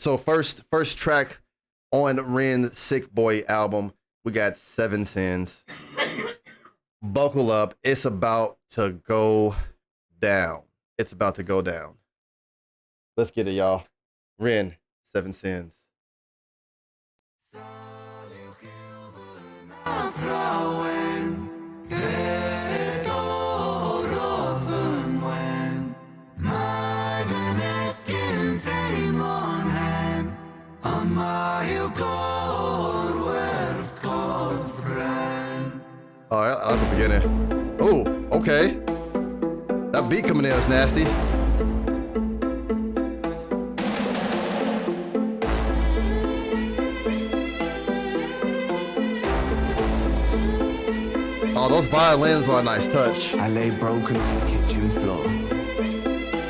So first track on Ren's Sick Boy album, we got 7 Sins. Buckle up. It's about to go down. It's about to go down. Let's get it, y'all. Ren, 7 Sins. Oh, I like the beginning. Oh, okay. That beat coming in is nasty. Oh, those violins are a nice touch. I lay broken on the kitchen floor.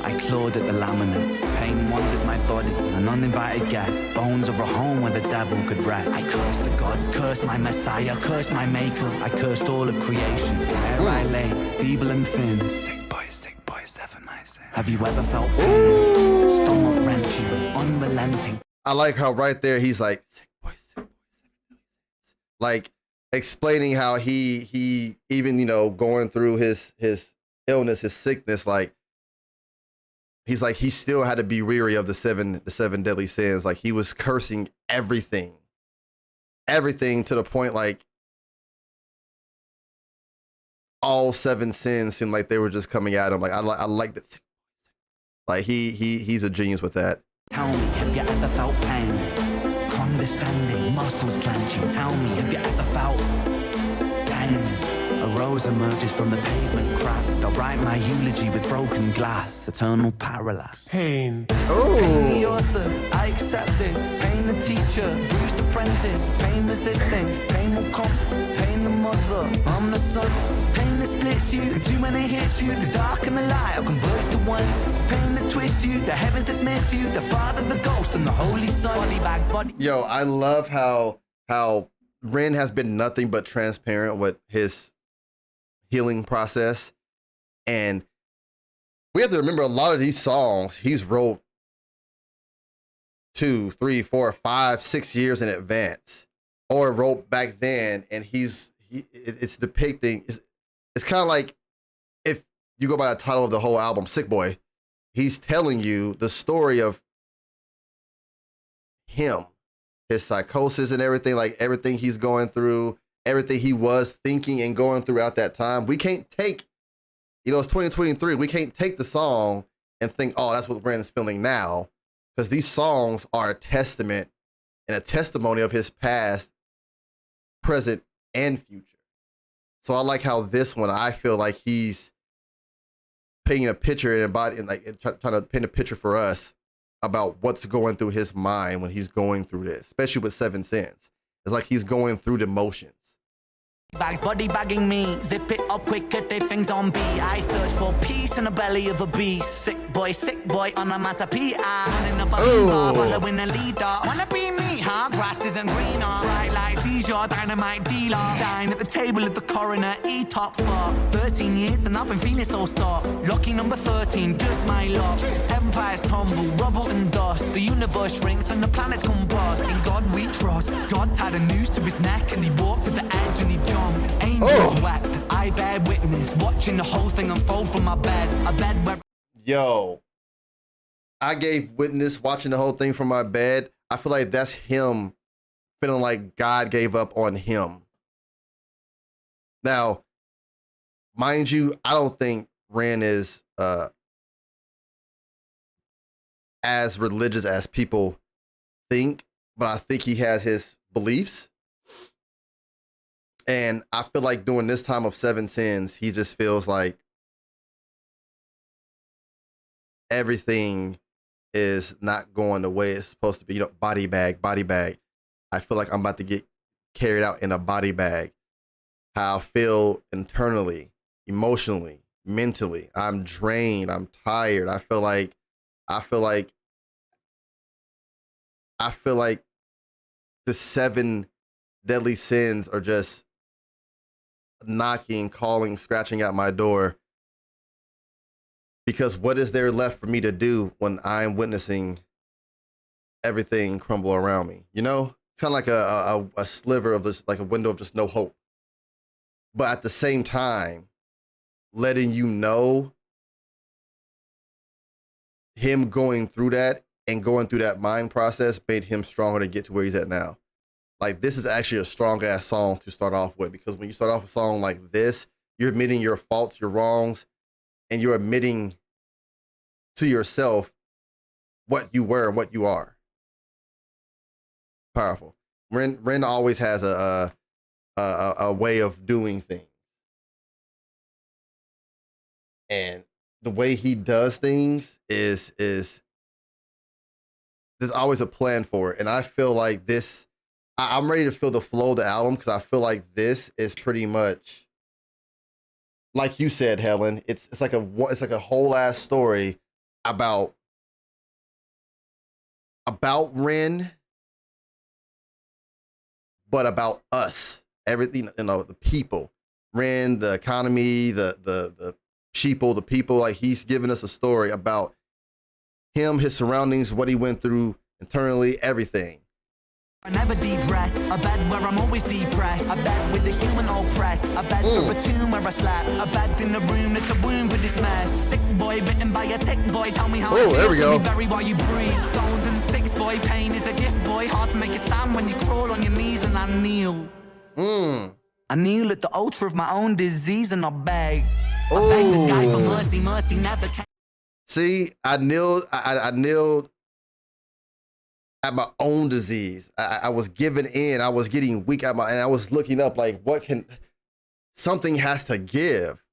I clawed at the laminate. Pain wandered my body, an uninvited guest. Bones of a home where the devil could rest. I cursed the gods, cursed my messiah, cursed my maker. I cursed all of creation. There I lay, feeble and thin. Sick boy, 7 my sin. Have you ever felt pain? Stomach wrenching, unrelenting. I like how right there he's like, sick boy, 7 like explaining how he even, you know, going through his illness, his sickness, like he's like, he still had to be weary of the seven deadly sins. Like he was cursing everything to the point like all 7 sins seemed like they were just coming at him. Like I like that. Like he's a genius with that. Tell me, have you ever felt pain? Condescending, muscles clenching. Tell me, have you ever felt pain? A rose emerges from the pavement cracks. They'll write my eulogy with broken glass. Eternal parallax. Pain. Oh. Pain the author, I accept this. Pain the teacher, bruised apprentice. Pain resisting, pain will come. Pain the mother, I'm the son. Pain that splits you, and too many hits you. The dark and the light will converge to one. Pain that twists you, the heavens dismiss you. The Father, the Ghost, and the Holy Son. Body bags, body. Yo, I love how Ren has been nothing but transparent with his healing process. And we have to remember a lot of these songs he's wrote 2, 3, 4, 5, 6 years in advance, or wrote back then, and it's depicting, it's kind of like if you go by the title of the whole album, Sick Boy, he's telling you the story of him, his psychosis and everything, like everything he's going through, everything he was thinking and going through at that time. We can't take, you know, it's 2023. We can't take the song and think, oh, that's what Brandon's feeling now. Because these songs are a testament and a testimony of his past, present, and future. So I like how this one, I feel like he's painting a picture and trying to paint a picture for us about what's going through his mind when he's going through this, especially with 7 Sins. It's like he's going through the motions. Bags body bagging me, zip it up quick at the things on B. I search for peace in the belly of a beast. Sick boy on a matter P.I. Running up a fever, following a leader. Wanna be me, huh? Grass isn't greener. Bright lights, he's your dynamite dealer. Dine at the table at the coroner, E-top for 13 years and I've been feeling so stuck. Lucky number 13, just my luck. Empires tumble, rubble and dust. The universe shrinks and the planets combust. In God we trust. God tied a noose to his neck and he walked to the edge and he jumped. Angels wept, I bear witness, watching the whole thing unfold from my bed. A bed where... Yo, I gave witness watching the whole thing from my bed. I feel like that's him feeling like God gave up on him. Now, mind you, I don't think Ren is as religious as people think, but I think he has his beliefs. And I feel like during this time of 7 Sins, he just feels like everything is not going the way it's supposed to be. You know, body bag. I feel like I'm about to get carried out in a body bag. How I feel internally, emotionally, mentally. I'm drained. I'm tired. I feel like the 7 deadly sins are just knocking, calling, scratching at my door. Because what is there left for me to do when I'm witnessing everything crumble around me. You know, it's kind of like a sliver of this, like a window of just no hope. But at the same time, letting you know him going through that and going through that mind process made him stronger to get to where he's at now. Like, this is actually a strong ass song to start off with, because when you start off a song like this, you're admitting your faults, your wrongs, and you're admitting to yourself what you were and what you are. Powerful. Ren always has a way of doing things. And the way he does things is there's always a plan for it. And I feel like this, I'm ready to feel the flow of the album, because I feel like this is pretty much, like you said, Helen, it's like a whole ass story about Ren, but about us, everything, you know, the people, Ren, the economy, the sheeple, the people. Like, he's giving us a story about him, his surroundings, what he went through internally, everything. I never depressed, a bed where I'm always depressed, a bed with the human oppressed, a bed for a tomb where I slept, a bed in the room that's a womb for this mess. Sick boy bitten by a tick boy, tell me how it feels to be buried while you breathe. Stones and sticks boy, pain is a gift boy, hard to make it stand when you crawl on your knees and I kneel. I kneel at the altar of my own disease and I beg. I beg this guy for mercy, mercy never came. See, I kneeled at my own disease. I was giving in. I was getting weak and I was looking up like, something has to give.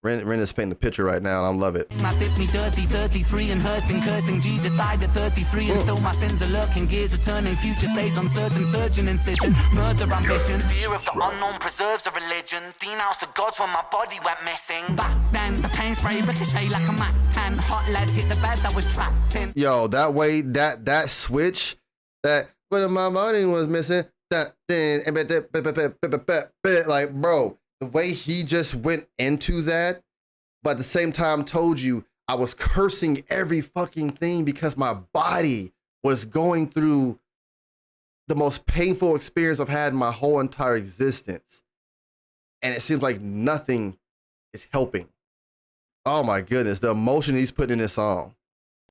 Ren is painting the picture right now, and I love it. I did me dirty, 33 and hurting, cursing. Jesus died at 33 and still my sins are lurking. Gears are turning, future stays uncertain. Surgeon incision, murder ambition. Fear of the unknown preserves a religion. Denounced the gods when my body went missing. Back then, the pain spray ricochet like a Mac 10. Hot lead hit the bed that was trapped in. Yo, that way, that switch, that when my body was missing, that then, like, bro, the way he just went into that, but at the same time told you I was cursing every fucking thing because my body was going through the most painful experience I've had in my whole entire existence. And it seems like nothing is helping. Oh my goodness, the emotion he's putting in this song.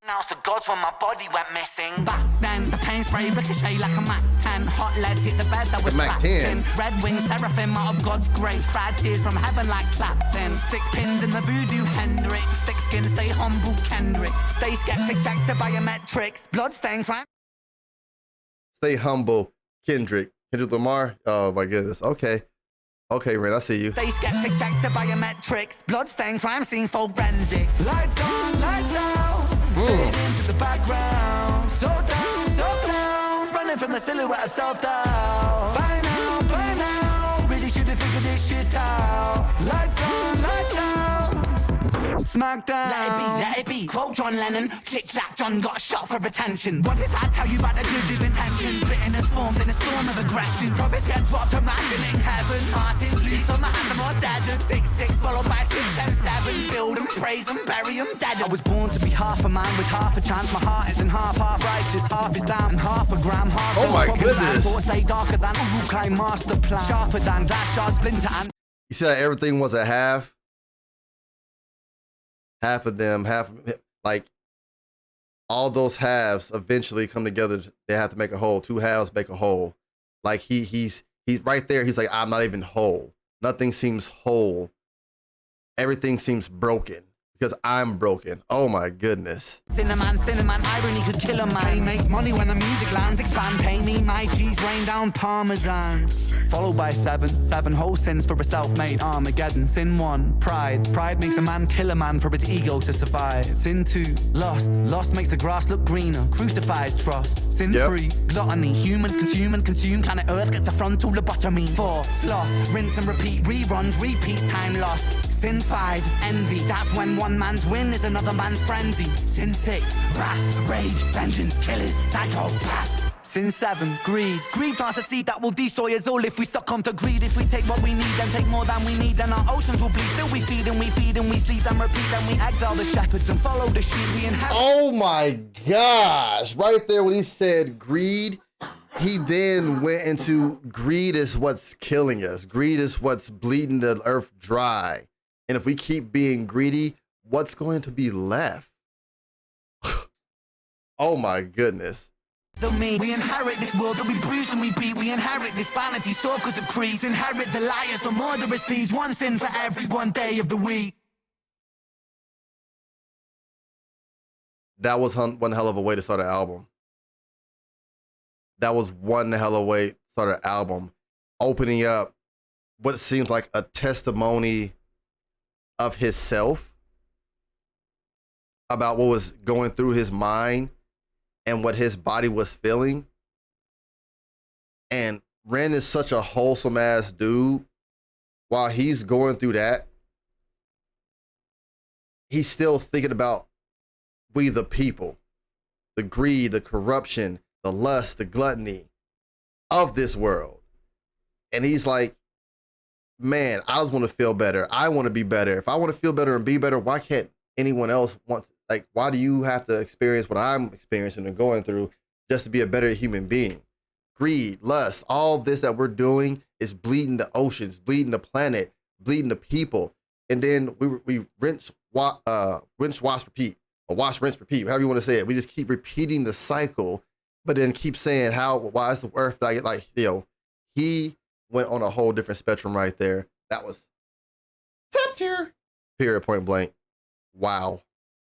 Announced the gods when my body went missing. Back then, the pain spray ricochet like a Mac 10. Hot lead hit the bed that was trapped in. Red wings, seraphim out of God's grace. Cried tears from heaven like Clapton. Stick pins in the voodoo Hendrix. Thick skin, stay humble Kendrick. Stay skeptic, check the biometrics. Bloodstain crime. Stay humble Kendrick. Kendrick Lamar? Oh my goodness. Okay. Okay, Ren, I see you. Stay skeptic, check the biometrics. Bloodstain crime scene forensic. Lights on, lights out. Fade into the background. So down, running from the silhouette of self-doubt. By now, really should have figured this shit out. Lights on, lights out. Smackdown. Let it be, quote John Lennon. Click-clack, John got shot for attention. What does that tell you about the good intentions? Bitterness formed in a storm of aggression. Prophets get dropped, imagining heaven. Hearted, please for my anthem or dead. 6-6 followed by 6 and 7. Build them, praise them, bury them dead. I was born to be half a man with half a chance. My heart isn't half righteous, half is down and half a gram. Half oh my goodness. Stay darker than a Wu-Kai master plan. Sharper than glass shard splinter and. You said everything was a half. Half of them, like all those halves eventually come together. They have to make a whole. 2 halves make a whole. Like he's right there. He's like, I'm not even whole. Nothing seems whole. Everything seems broken because I'm broken. Oh my goodness. Cinnamon, irony could kill a man. He makes money when the music lands. Expand, pay me my cheese, rain down Parmesan. Followed by 7 whole sins for a self-made Armageddon. Sin 1, pride. Pride makes a man kill a man for his ego to survive. Sin 2, lust makes the grass look greener. Crucifies trust. Sin 3, gluttony. Humans consume and consume. Planet Earth gets a frontal lobotomy. 4, sloth. Rinse and repeat. Reruns, repeat, time lost. Sin 5, envy. That's when one man's win is another man's frenzy. Sin 6, wrath, rage, vengeance, killers, psychopaths. Sin 7, greed. Greed plants a seed that will destroy us all if we succumb to greed. If we take what we need and take more than we need, then our oceans will bleed. Still we feed and we feed and we sleep and repeat, and we exile the shepherds and follow the sheep. We inherit. Oh my gosh. Right there when he said greed, he then went into greed is what's killing us. Greed is what's bleeding the earth dry. And if we keep being greedy, what's going to be left? Oh my goodness. We inherit this world that we bruise and we beat. We inherit this vanity, circles of creeds. Inherit the liars, the murderous thieves. One sin for every one day of the week. That was one hell of a way to start an album. That was one hell of a way to start an album. Opening up what seems like a testimony of himself about what was going through his mind and what his body was feeling. And Ren is such a wholesome ass dude. While he's going through that, he's still thinking about we the people, the greed, the corruption, the lust, the gluttony of this world. And he's like, man, I just want to feel better. I want to be better. If I want to feel better and be better, why can't anyone else want to? Like, why do you have to experience what I'm experiencing and going through just to be a better human being? Greed, lust, all this that we're doing is bleeding the oceans, bleeding the planet, bleeding the people. And then we rinse, wash, repeat, or wash, rinse, repeat, however you want to say it. We just keep repeating the cycle, but then keep saying why is the earth like, he went on a whole different spectrum right there. That was top tier, period, point blank. Wow.